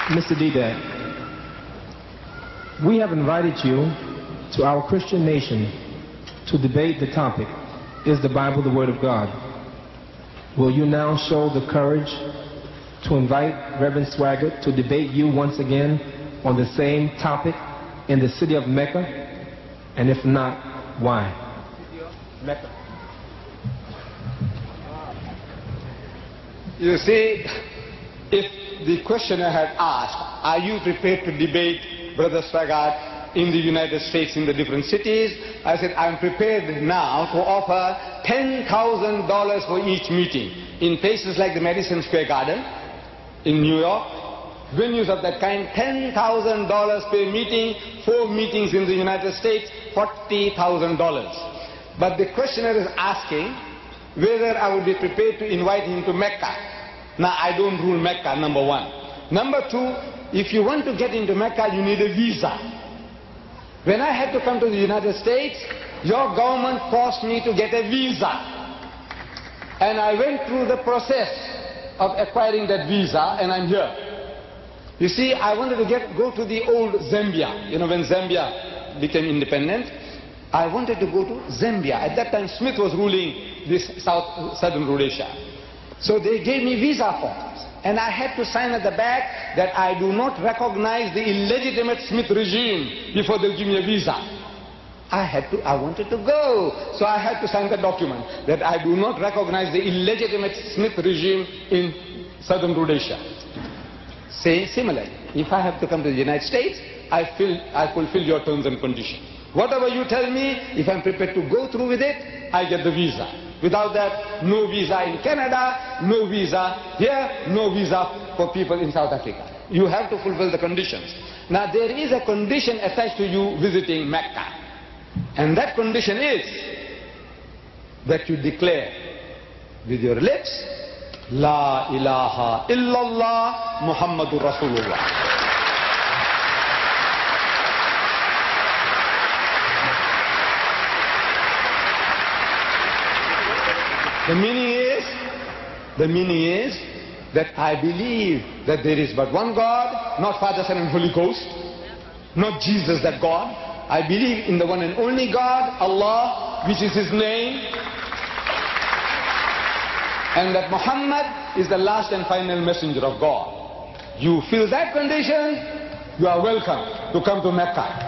Mr. Didat, we have invited you to our Christian nation to debate the topic, is the Bible the Word of God? Will you now show the courage to invite Reverend Swaggart to debate you once again on the same topic in the city of Mecca? And if not, why? Mecca. You see, if the questioner had asked, are you prepared to debate Brother Swaggart in the United States in the different cities? I said, I'm prepared now to offer $10,000 for each meeting in places like the Madison Square Garden in New York, venues of that kind, $10,000 per meeting, 4 meetings in the United States, $40,000. But the questioner is asking whether I would be prepared to invite him to Mecca. Now, I don't rule Mecca, number one. Number two, if you want to get into Mecca, you need a visa. When I had to come to the United States, your government forced me to get a visa. And I went through the process of acquiring that visa, and I'm here. You see, I wanted to go to the old Zambia. You know, when Zambia became independent, I wanted to go to Zambia. At that time, Smith was ruling this southern Rhodesia. So they gave me visa forms, and I had to sign at the back that I do not recognize the illegitimate Smith regime before they'll give me a visa. I wanted to go, so I had to sign the document that I do not recognize the illegitimate Smith regime in southern Rhodesia. Similarly, if I have to come to the United States, I fulfill your terms and conditions. Whatever you tell me, if I'm prepared to go through with it, I get the visa. Without that, no visa in Canada, no visa here, no visa for people in South Africa. You have to fulfill the conditions. Now, there is a condition attached to you visiting Mecca. And that condition is that you declare with your lips, La ilaha illallah Muhammadur Rasulullah. The meaning is that I believe that there is but one God, not Father, Son, and Holy Ghost, not Jesus that God. I believe in the one and only God, Allah, which is His name, and that Muhammad is the last and final messenger of God. You fill that condition, you are welcome to come to Mecca.